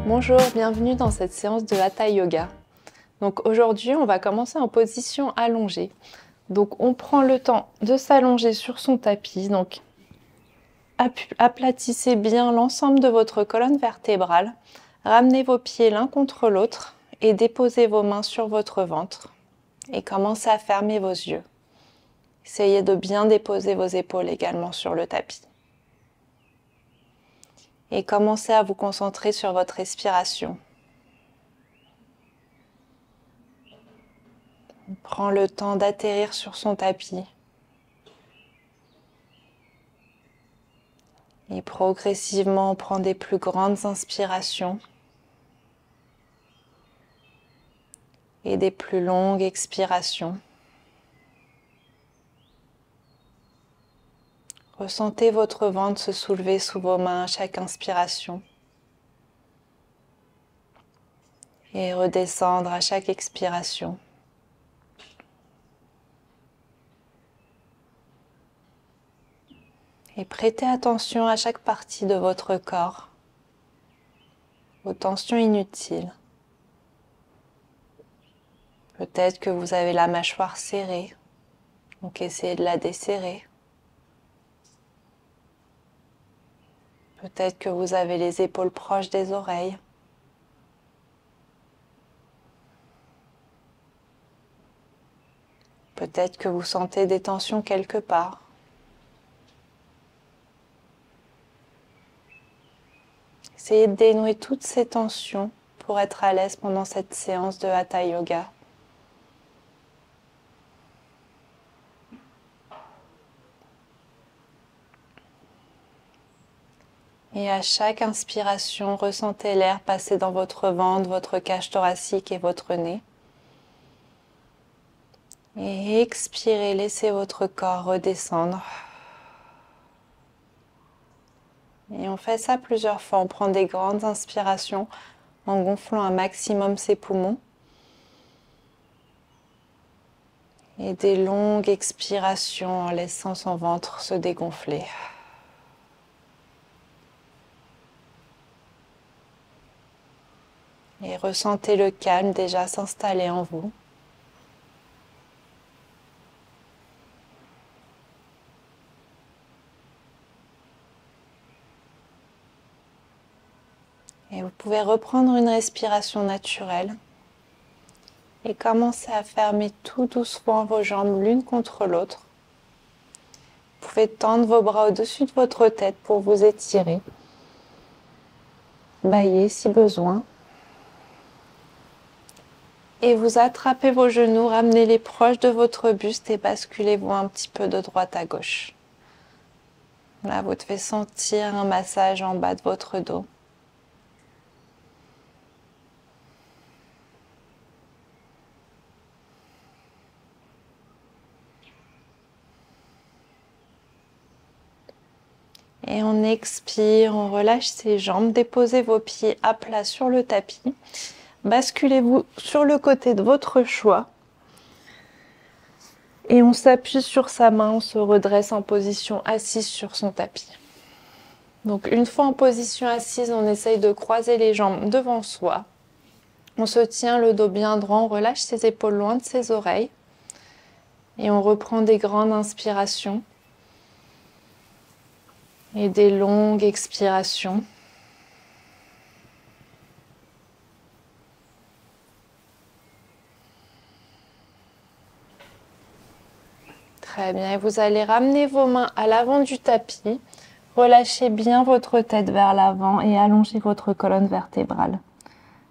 Bonjour, bienvenue dans cette séance de Hatha Yoga. Donc aujourd'hui, on va commencer en position allongée. Donc on prend le temps de s'allonger sur son tapis. Donc aplatissez bien l'ensemble de votre colonne vertébrale. Ramenez vos pieds l'un contre l'autre et déposez vos mains sur votre ventre. Et commencez à fermer vos yeux. Essayez de bien déposer vos épaules également sur le tapis. Et commencez à vous concentrer sur votre respiration. On prend le temps d'atterrir sur son tapis. Et progressivement, on prend des plus grandes inspirations et des plus longues expirations. Ressentez votre ventre se soulever sous vos mains à chaque inspiration et redescendre à chaque expiration. Et prêtez attention à chaque partie de votre corps, aux tensions inutiles. Peut-être que vous avez la mâchoire serrée, donc essayez de la desserrer. Peut-être que vous avez les épaules proches des oreilles. Peut-être que vous sentez des tensions quelque part. Essayez de dénouer toutes ces tensions pour être à l'aise pendant cette séance de Hatha Yoga. Et à chaque inspiration, ressentez l'air passer dans votre ventre, votre cage thoracique et votre nez. Et expirez, laissez votre corps redescendre. Et on fait ça plusieurs fois. On prend des grandes inspirations en gonflant un maximum ses poumons. Et des longues expirations en laissant son ventre se dégonfler. Et ressentez le calme déjà s'installer en vous. Et vous pouvez reprendre une respiration naturelle et commencer à fermer tout doucement vos jambes l'une contre l'autre. Vous pouvez tendre vos bras au-dessus de votre tête pour vous étirer. Bâiller si besoin. Et vous attrapez vos genoux, ramenez-les proches de votre buste et basculez-vous un petit peu de droite à gauche. Là, vous devez sentir un massage en bas de votre dos. Et on expire, on relâche ses jambes, déposez vos pieds à plat sur le tapis. Basculez-vous sur le côté de votre choix. Et on s'appuie sur sa main, on se redresse en position assise sur son tapis. Donc une fois en position assise, on essaye de croiser les jambes devant soi. On se tient le dos bien droit, on relâche ses épaules loin de ses oreilles. Et on reprend des grandes inspirations. Et des longues expirations. Très bien, et vous allez ramener vos mains à l'avant du tapis. Relâchez bien votre tête vers l'avant et allongez votre colonne vertébrale.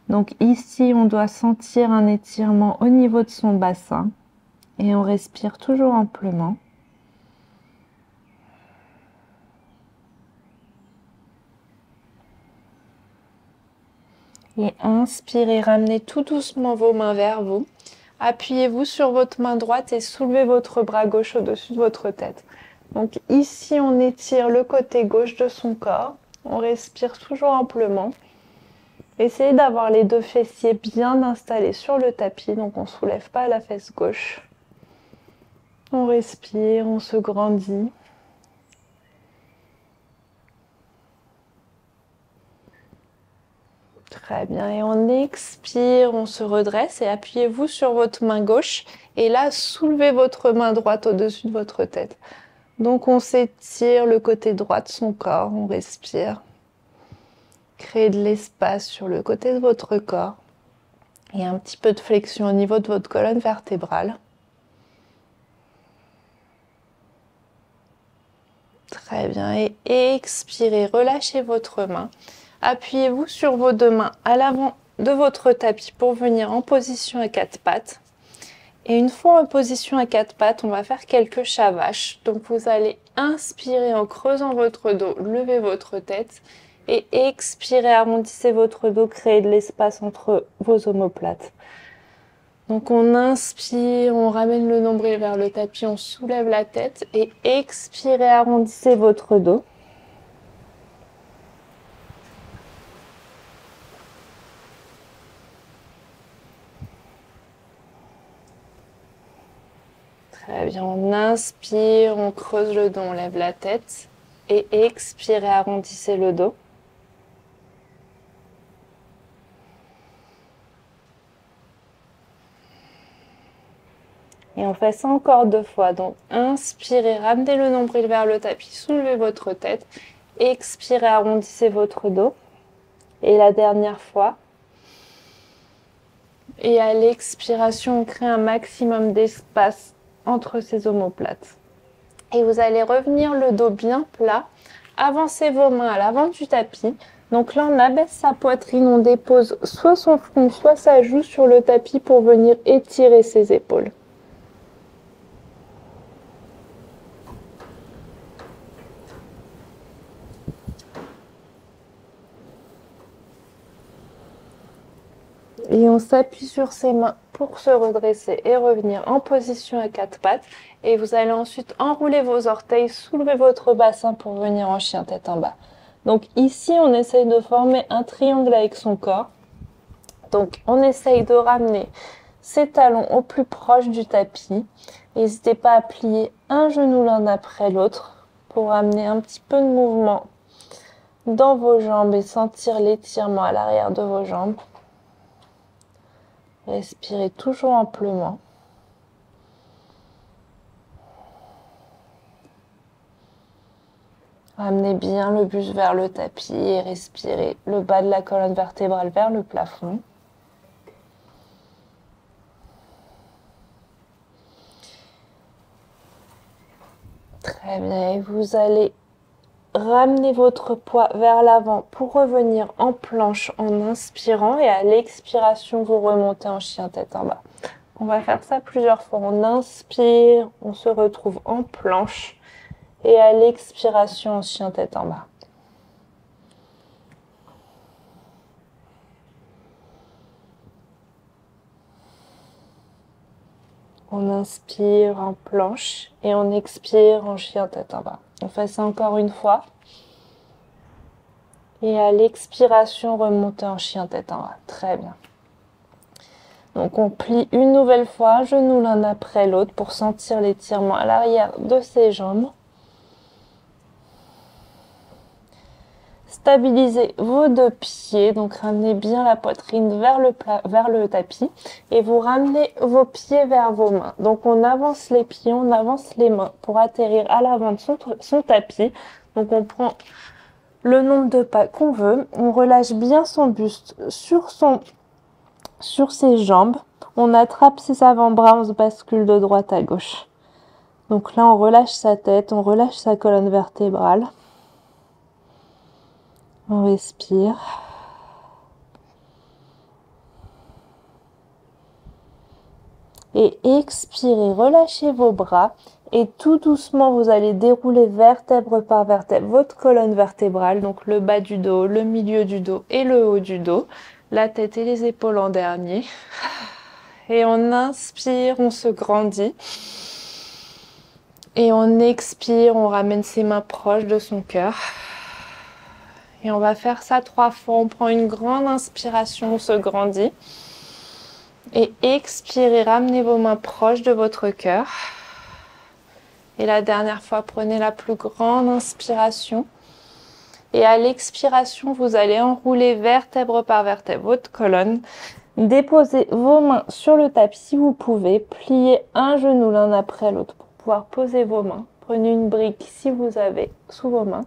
Donc ici, on doit sentir un étirement au niveau de son bassin. Et on respire toujours amplement. Et inspirez, ramenez tout doucement vos mains vers vous. Appuyez-vous sur votre main droite et soulevez votre bras gauche au-dessus de votre tête. Donc ici, on étire le côté gauche de son corps. On respire toujours amplement. Essayez d'avoir les deux fessiers bien installés sur le tapis, donc on ne soulève pas la fesse gauche. On respire, on se grandit. Très bien, et on expire, on se redresse et appuyez-vous sur votre main gauche. Et là, soulevez votre main droite au-dessus de votre tête. Donc on s'étire le côté droit de son corps, on respire. Créez de l'espace sur le côté de votre corps. Et un petit peu de flexion au niveau de votre colonne vertébrale. Très bien, et expirez, relâchez votre main. Appuyez-vous sur vos deux mains à l'avant de votre tapis pour venir en position à quatre pattes. Et une fois en position à quatre pattes, on va faire quelques chavaches. Donc vous allez inspirer en creusant votre dos, lever votre tête. Et expirez, arrondissez votre dos, créez de l'espace entre vos omoplates. Donc on inspire, on ramène le nombril vers le tapis, on soulève la tête. Et expirez, arrondissez votre dos. Très bien, on inspire, on creuse le dos, on lève la tête. Et expirez, arrondissez le dos. Et on fait ça encore deux fois. Donc inspirez, ramenez le nombril vers le tapis, soulevez votre tête. Expirez, arrondissez votre dos. Et la dernière fois. Et à l'expiration, on crée un maximum d'espace entre ces omoplates. Et vous allez revenir le dos bien plat. Avancez vos mains à l'avant du tapis. Donc là, on abaisse sa poitrine, on dépose soit son front, soit sa joue sur le tapis pour venir étirer ses épaules. Et on s'appuie sur ses mains pour se redresser et revenir en position à quatre pattes. Et vous allez ensuite enrouler vos orteils, soulever votre bassin pour venir en chien tête en bas. Donc ici, on essaye de former un triangle avec son corps. Donc on essaye de ramener ses talons au plus proche du tapis. N'hésitez pas à plier un genou l'un après l'autre pour amener un petit peu de mouvement dans vos jambes et sentir l'étirement à l'arrière de vos jambes. Respirez toujours amplement. Ramenez bien le buste vers le tapis et respirez le bas de la colonne vertébrale vers le plafond. Très bien, et vous allez ramener votre poids vers l'avant pour revenir en planche en inspirant et à l'expiration, vous remontez en chien tête en bas. On va faire ça plusieurs fois. On inspire, on se retrouve en planche et à l'expiration, en chien tête en bas. On inspire en planche et on expire en chien tête en bas. On fait ça encore une fois. Et à l'expiration, remontez en chien tête en bas. Très bien. Donc on plie une nouvelle fois, un genou l'un après l'autre pour sentir l'étirement à l'arrière de ses jambes. Stabilisez vos deux pieds, donc ramenez bien la poitrine vers le tapis et vous ramenez vos pieds vers vos mains. Donc on avance les pieds, on avance les mains pour atterrir à l'avant de son tapis. Donc on prend le nombre de pas qu'on veut, on relâche bien son buste sur ses jambes, on attrape ses avant-bras, on se bascule de droite à gauche. Donc là on relâche sa tête, on relâche sa colonne vertébrale. On respire. Et expirez, relâchez vos bras et tout doucement vous allez dérouler vertèbre par vertèbre votre colonne vertébrale, donc le bas du dos, le milieu du dos et le haut du dos. la tête et les épaules en dernier. Et on inspire, on se grandit. Et on expire, on ramène ses mains proches de son cœur. Et on va faire ça 3 fois. On prend une grande inspiration, on se grandit. Et expirez, ramenez vos mains proches de votre cœur. Et la dernière fois, prenez la plus grande inspiration. Et à l'expiration, vous allez enrouler vertèbre par vertèbre votre colonne. Déposez vos mains sur le tapis si vous pouvez. Pliez un genou l'un après l'autre pour pouvoir poser vos mains. Prenez une brique si vous avez sous vos mains.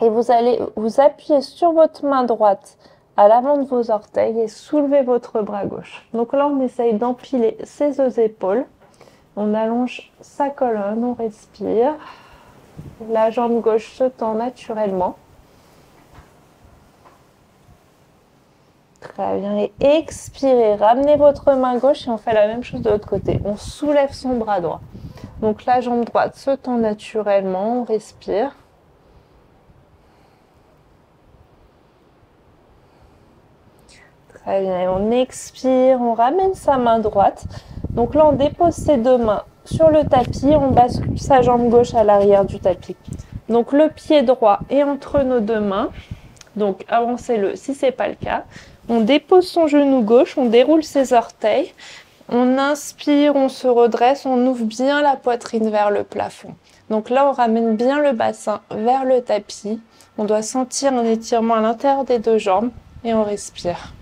Et vous allez vous appuyer sur votre main droite à l'avant de vos orteils et soulever votre bras gauche. Donc là, on essaye d'empiler ses deux épaules. On allonge sa colonne, on respire. La jambe gauche se tend naturellement. Très bien. Et expirez. Ramenez votre main gauche et on fait la même chose de l'autre côté. On soulève son bras droit. Donc la jambe droite se tend naturellement. On respire. Très bien. Et on expire. On ramène sa main droite. Donc là, on dépose ses deux mains sur le tapis. On bascule sa jambe gauche à l'arrière du tapis. Donc le pied droit est entre nos deux mains. Donc avancez-le si ce n'est pas le cas. On dépose son genou gauche, on déroule ses orteils. On inspire, on se redresse, on ouvre bien la poitrine vers le plafond. Donc là, on ramène bien le bassin vers le tapis. On doit sentir un étirement à l'intérieur des deux jambes et on respire.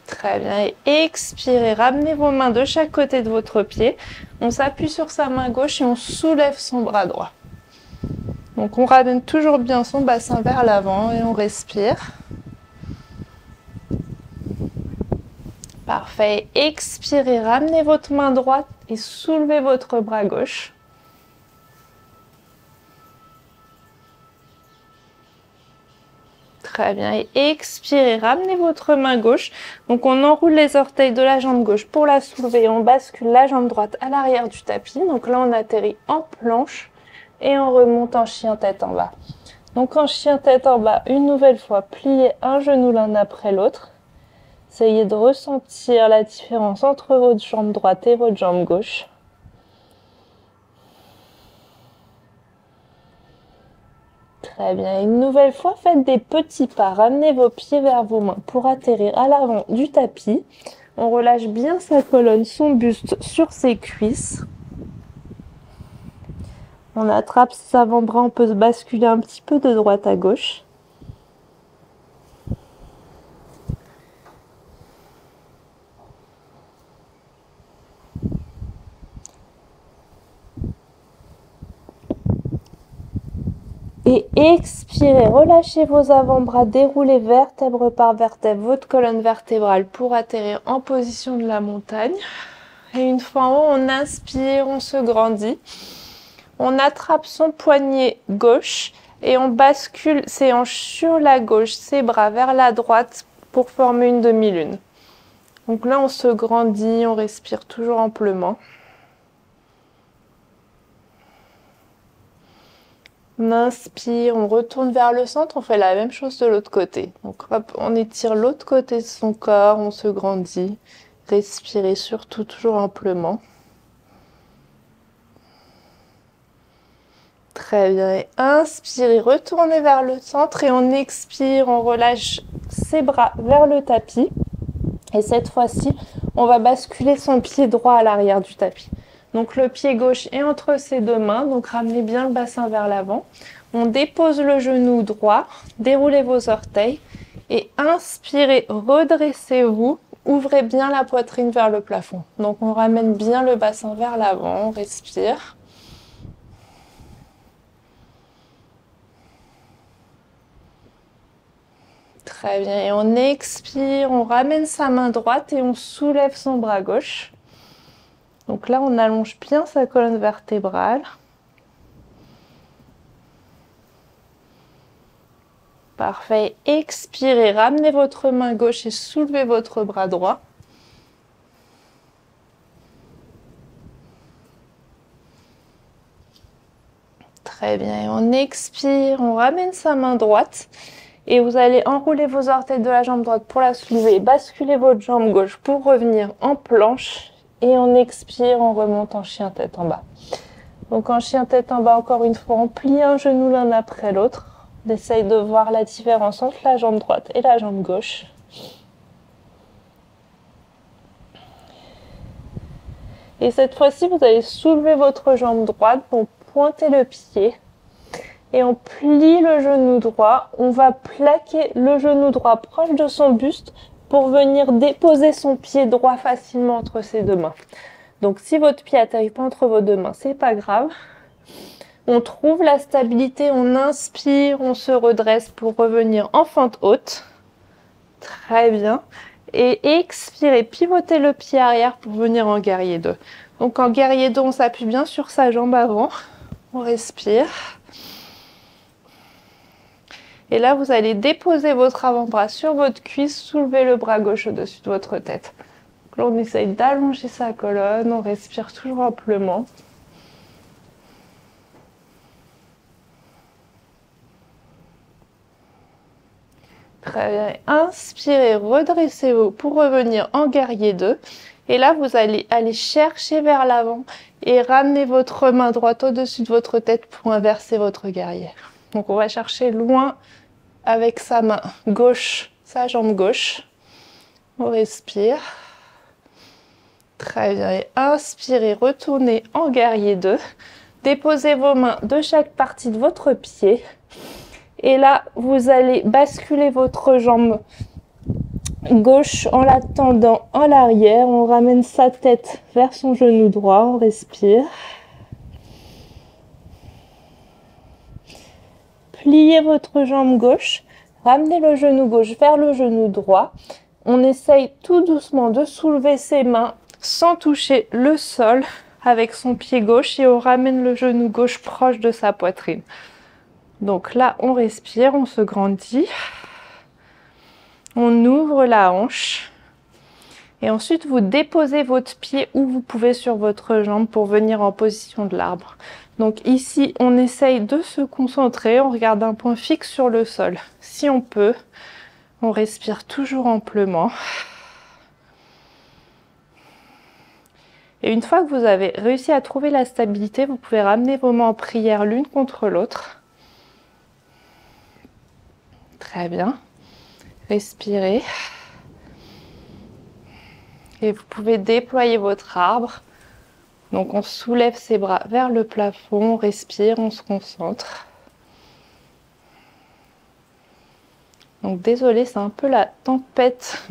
Très bien. Et expirez, ramenez vos mains de chaque côté de votre pied. On s'appuie sur sa main gauche et on soulève son bras droit. Donc on ramène toujours bien son bassin vers l'avant et on respire. Parfait. Expirez, ramenez votre main droite et soulevez votre bras gauche. Très bien. Et expirez, ramenez votre main gauche. Donc on enroule les orteils de la jambe gauche pour la soulever. On bascule la jambe droite à l'arrière du tapis. Donc là on atterrit en planche. Et on remonte en chien tête en bas. Donc en chien tête en bas, une nouvelle fois, pliez un genou l'un après l'autre. Essayez de ressentir la différence entre votre jambe droite et votre jambe gauche. Très bien. Une nouvelle fois, faites des petits pas. Ramenez vos pieds vers vos mains pour atterrir à l'avant du tapis. On relâche bien sa colonne, son buste sur ses cuisses. On attrape ses avant-bras, on peut se basculer un petit peu de droite à gauche. Et expirez, relâchez vos avant-bras, déroulez vertèbre par vertèbre votre colonne vertébrale pour atterrir en position de la montagne. Et une fois en haut, on inspire, on se grandit. On attrape son poignet gauche et on bascule ses hanches sur la gauche, ses bras vers la droite pour former une demi-lune. Donc là, on se grandit, on respire toujours amplement. On inspire, on retourne vers le centre, on fait la même chose de l'autre côté. Donc hop, on étire l'autre côté de son corps, on se grandit. Respirez surtout toujours amplement. Très bien. Et inspirez, retournez vers le centre et on expire, on relâche ses bras vers le tapis. Et cette fois-ci, on va basculer son pied droit à l'arrière du tapis. Donc le pied gauche est entre ses deux mains, donc ramenez bien le bassin vers l'avant. On dépose le genou droit, déroulez vos orteils et inspirez, redressez-vous, ouvrez bien la poitrine vers le plafond. Donc on ramène bien le bassin vers l'avant, on respire. Très bien, et on expire, on ramène sa main droite et on soulève son bras gauche. Donc là, on allonge bien sa colonne vertébrale. Parfait, expirez, ramenez votre main gauche et soulevez votre bras droit. Très bien. Et on expire, on ramène sa main droite. Et vous allez enrouler vos orteils de la jambe droite pour la soulever. Basculer votre jambe gauche pour revenir en planche. Et on expire, on remonte en chien tête en bas. Donc en chien tête en bas, encore une fois, on plie un genou l'un après l'autre. On essaye de voir la différence entre la jambe droite et la jambe gauche. Et cette fois-ci, vous allez soulever votre jambe droite pour pointer le pied. Et on plie le genou droit. On va plaquer le genou droit proche de son buste pour venir déposer son pied droit facilement entre ses deux mains. Donc si votre pied n'atterrit pas entre vos deux mains, c'est pas grave. On trouve la stabilité, on inspire, on se redresse pour revenir en fente haute. Très bien. Et expirez, pivotez le pied arrière pour venir en guerrier 2. Donc en guerrier 2, on s'appuie bien sur sa jambe avant. On respire. Et là, vous allez déposer votre avant-bras sur votre cuisse, soulever le bras gauche au-dessus de votre tête. Donc là, on essaye d'allonger sa colonne, on respire toujours amplement. Très bien. Inspirez, redressez-vous pour revenir en guerrier 2. Et là, vous allez aller chercher vers l'avant et ramener votre main droite au-dessus de votre tête pour inverser votre guerrier. Donc, on va chercher loin avec sa main gauche, sa jambe gauche. On respire. Très bien. Et inspirez, retournez en guerrier 2. Déposez vos mains de chaque partie de votre pied. Et là, vous allez basculer votre jambe gauche en la tendant en l'arrière. On ramène sa tête vers son genou droit. On respire. Pliez votre jambe gauche. Ramenez le genou gauche vers le genou droit. On essaye tout doucement de soulever ses mains sans toucher le sol avec son pied gauche et on ramène le genou gauche proche de sa poitrine. Donc là, on respire, on se grandit. On ouvre la hanche. Et ensuite, vous déposez votre pied où vous pouvez sur votre jambe pour venir en position de l'arbre. Donc ici, on essaye de se concentrer. On regarde un point fixe sur le sol. Si on peut, on respire toujours amplement. Et une fois que vous avez réussi à trouver la stabilité, vous pouvez ramener vos mains en prière l'une contre l'autre. Très bien. Respirez. Et vous pouvez déployer votre arbre. Donc on soulève ses bras vers le plafond, on respire, on se concentre. Donc désolée, c'est un peu la tempête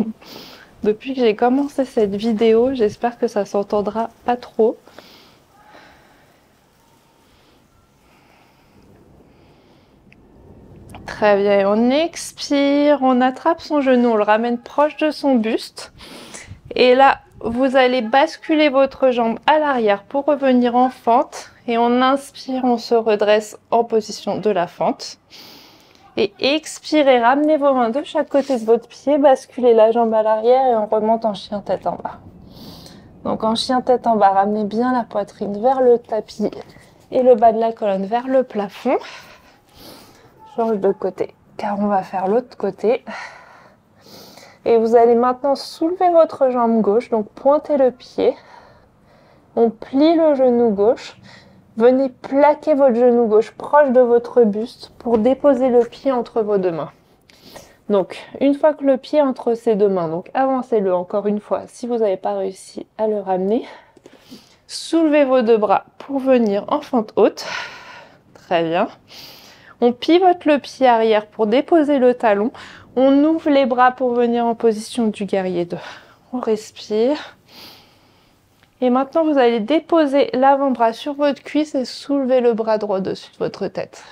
depuis que j'ai commencé cette vidéo. J'espère que ça s'entendra pas trop. Très bien, on expire, on attrape son genou, on le ramène proche de son buste. Et là, vous allez basculer votre jambe à l'arrière pour revenir en fente. Et on inspire, on se redresse en position de la fente. Et expirez, ramenez vos mains de chaque côté de votre pied, basculez la jambe à l'arrière et on remonte en chien tête en bas. Donc en chien tête en bas, ramenez bien la poitrine vers le tapis et le bas de la colonne vers le plafond. Change de côté, car on va faire l'autre côté. Et vous allez maintenant soulever votre jambe gauche, donc pointez le pied. On plie le genou gauche. Venez plaquer votre genou gauche proche de votre buste pour déposer le pied entre vos deux mains. Donc, une fois que le pied est entre ces deux mains, donc avancez-le encore une fois si vous n'avez pas réussi à le ramener. Soulevez vos deux bras pour venir en fente haute. Très bien. On pivote le pied arrière pour déposer le talon. On ouvre les bras pour venir en position du guerrier 2. On respire. Et maintenant, vous allez déposer l'avant-bras sur votre cuisse et soulever le bras droit au-dessus de votre tête.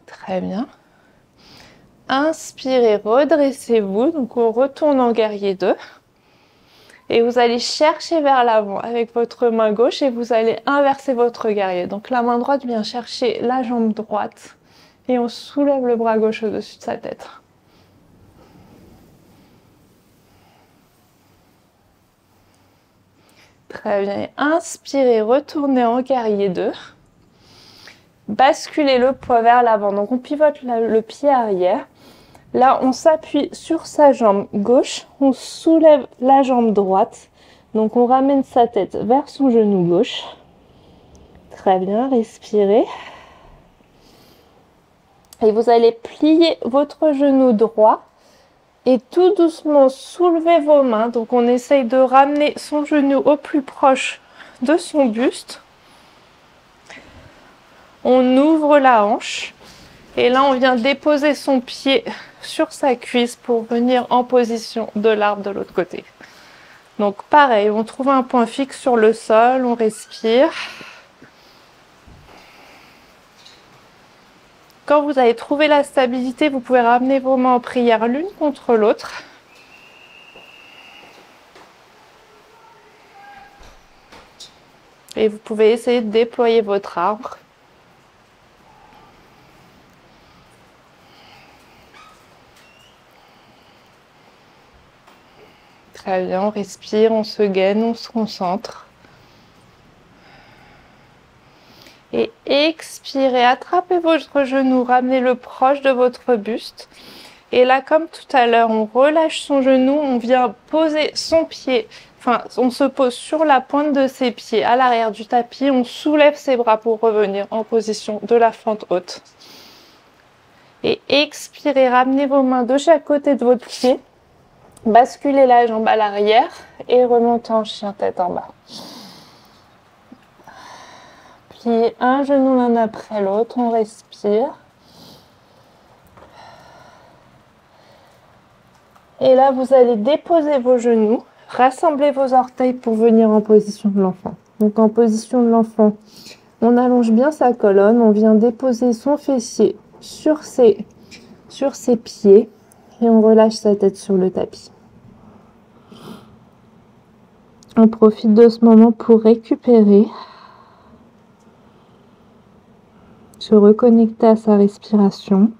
Très bien. Inspirez, redressez-vous. Donc, on retourne en guerrier 2. Et vous allez chercher vers l'avant avec votre main gauche et vous allez inverser votre guerrier. Donc, la main droite vient chercher la jambe droite et on soulève le bras gauche au-dessus de sa tête. Très bien. Inspirez, retournez en guerrier 2. Basculez le poids vers l'avant. Donc on pivote le pied arrière. Là, on s'appuie sur sa jambe gauche. On soulève la jambe droite. Donc on ramène sa tête vers son genou gauche. Très bien, respirez. Et vous allez plier votre genou droit et tout doucement soulever vos mains. Donc on essaye de ramener son genou au plus proche de son buste. On ouvre la hanche et là on vient déposer son pied sur sa cuisse pour venir en position de l'arbre de l'autre côté. Donc pareil, on trouve un point fixe sur le sol, on respire. Quand vous avez trouvé la stabilité, vous pouvez ramener vos mains en prière l'une contre l'autre. Et vous pouvez essayer de déployer votre arbre. Très bien, on respire, on se gaine, on se concentre. Et expirez, attrapez votre genou, ramenez-le proche de votre buste. Et là, comme tout à l'heure, on relâche son genou, on vient poser son pied, enfin, on se pose sur la pointe de ses pieds à l'arrière du tapis, on soulève ses bras pour revenir en position de la fente haute. Et expirez, ramenez vos mains de chaque côté de votre pied, basculez la jambe à l'arrière et remontez en chien tête en bas. Pliez un genou l'un après l'autre, on respire. Et là, vous allez déposer vos genoux, rassembler vos orteils pour venir en position de l'enfant. Donc en position de l'enfant, on allonge bien sa colonne, on vient déposer son fessier sur ses pieds et on relâche sa tête sur le tapis. On profite de ce moment pour récupérer, se reconnecter à sa respiration.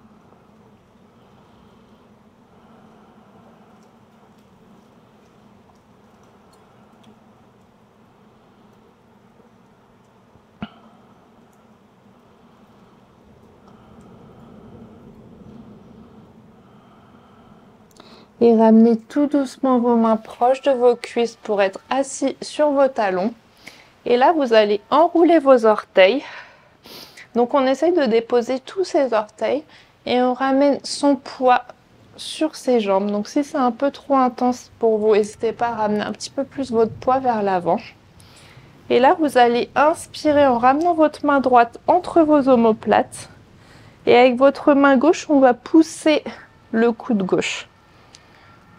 Et ramenez tout doucement vos mains proches de vos cuisses pour être assis sur vos talons. Et là, vous allez enrouler vos orteils. Donc, on essaye de déposer tous ces orteils et on ramène son poids sur ses jambes. Donc, si c'est un peu trop intense pour vous, n'hésitez pas à ramener un petit peu plus votre poids vers l'avant. Et là, vous allez inspirer en ramenant votre main droite entre vos omoplates. Et avec votre main gauche, on va pousser le coude gauche.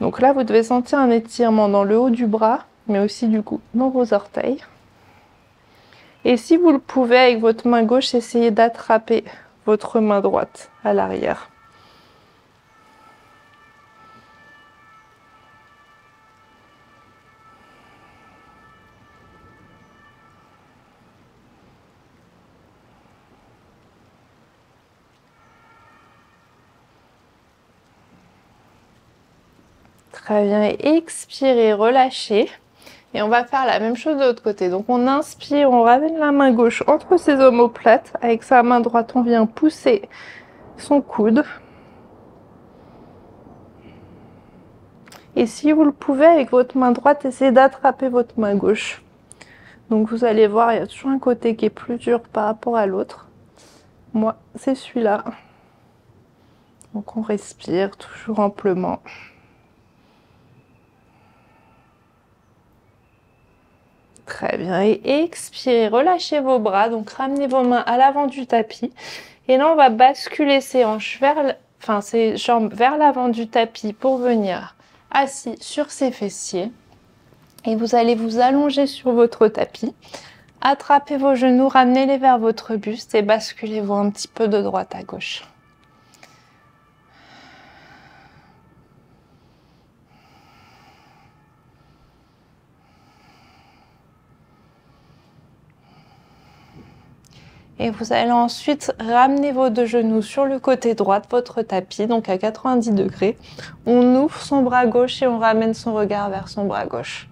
Donc là, vous devez sentir un étirement dans le haut du bras, mais aussi du coup dans vos orteils. Et si vous le pouvez, avec votre main gauche, essayez d'attraper votre main droite à l'arrière. Très bien, et expirez, relâchez. Et on va faire la même chose de l'autre côté. Donc on inspire, on ramène la main gauche entre ses omoplates. Avec sa main droite, on vient pousser son coude. Et si vous le pouvez, avec votre main droite, essayez d'attraper votre main gauche. Donc vous allez voir, il y a toujours un côté qui est plus dur par rapport à l'autre. Moi, c'est celui-là. Donc on respire toujours amplement. Très bien, et expirez, relâchez vos bras, donc ramenez vos mains à l'avant du tapis. Et là, on va basculer ses hanches ses jambes vers l'avant du tapis pour venir assis sur ses fessiers. Et vous allez vous allonger sur votre tapis. Attrapez vos genoux, ramenez-les vers votre buste et basculez-vous un petit peu de droite à gauche. Et vous allez ensuite ramener vos deux genoux sur le côté droit de votre tapis, donc à 90 degrés. On ouvre son bras gauche et on ramène son regard vers son bras gauche.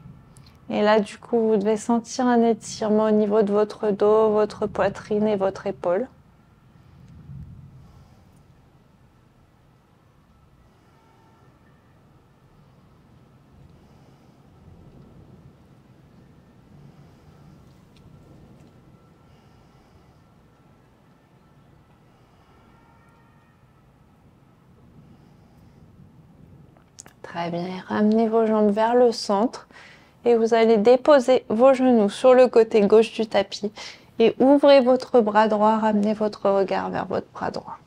Et là, du coup, vous devez sentir un étirement au niveau de votre dos, votre poitrine et votre épaule. Très bien, et ramenez vos jambes vers le centre et vous allez déposer vos genoux sur le côté gauche du tapis et ouvrez votre bras droit, ramenez votre regard vers votre bras droit.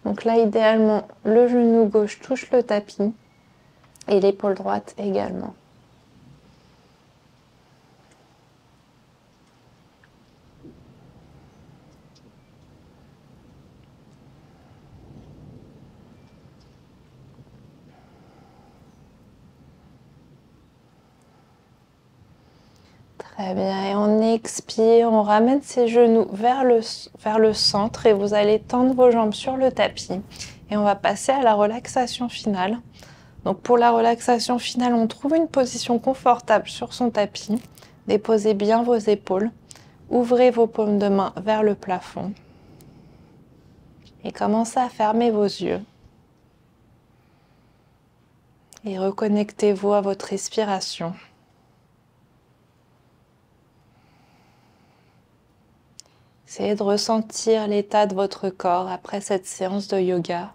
Donc là, idéalement, le genou gauche touche le tapis et l'épaule droite également. Très bien, et on expire, on ramène ses genoux vers le centre et vous allez tendre vos jambes sur le tapis. Et on va passer à la relaxation finale. Donc pour la relaxation finale, on trouve une position confortable sur son tapis. Déposez bien vos épaules, ouvrez vos paumes de main vers le plafond et commencez à fermer vos yeux. Et reconnectez-vous à votre respiration. Essayez de ressentir l'état de votre corps après cette séance de yoga.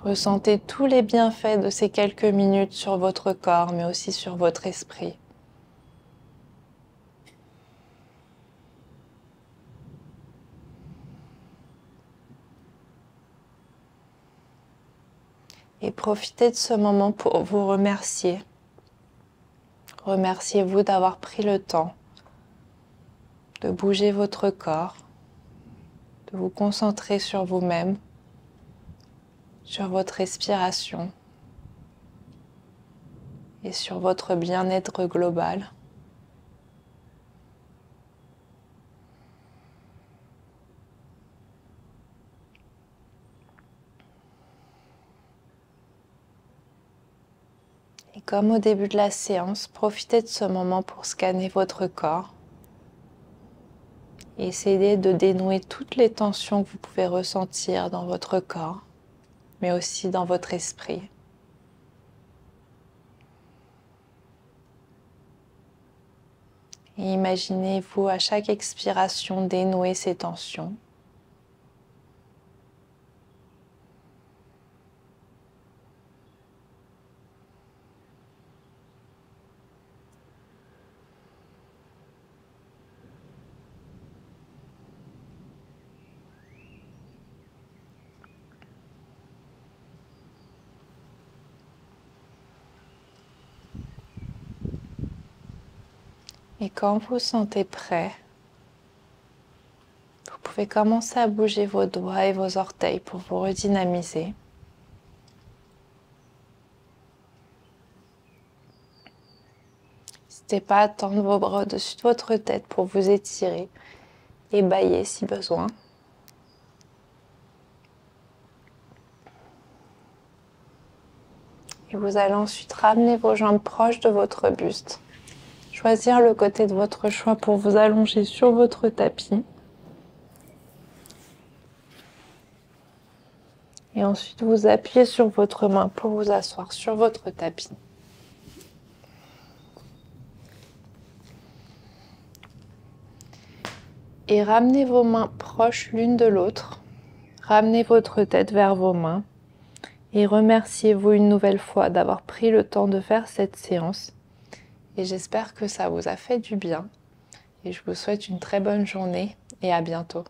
Ressentez tous les bienfaits de ces quelques minutes sur votre corps, mais aussi sur votre esprit. Et profitez de ce moment pour vous remercier. Remerciez-vous d'avoir pris le temps de bouger votre corps, de vous concentrer sur vous-même, sur votre respiration et sur votre bien-être global. Et comme au début de la séance, profitez de ce moment pour scanner votre corps et essayez de dénouer toutes les tensions que vous pouvez ressentir dans votre corps, mais aussi dans votre esprit. Et imaginez-vous à chaque expiration dénouer ces tensions. Et quand vous vous sentez prêt, vous pouvez commencer à bouger vos doigts et vos orteils pour vous redynamiser. N'hésitez pas à tendre vos bras au-dessus de votre tête pour vous étirer et bâiller si besoin. Et vous allez ensuite ramener vos jambes proches de votre buste. Choisir le côté de votre choix pour vous allonger sur votre tapis. Et ensuite vous appuyez sur votre main pour vous asseoir sur votre tapis. Et ramenez vos mains proches l'une de l'autre. Ramenez votre tête vers vos mains. Et remerciez-vous une nouvelle fois d'avoir pris le temps de faire cette séance. Et j'espère que ça vous a fait du bien. Et je vous souhaite une très bonne journée et à bientôt.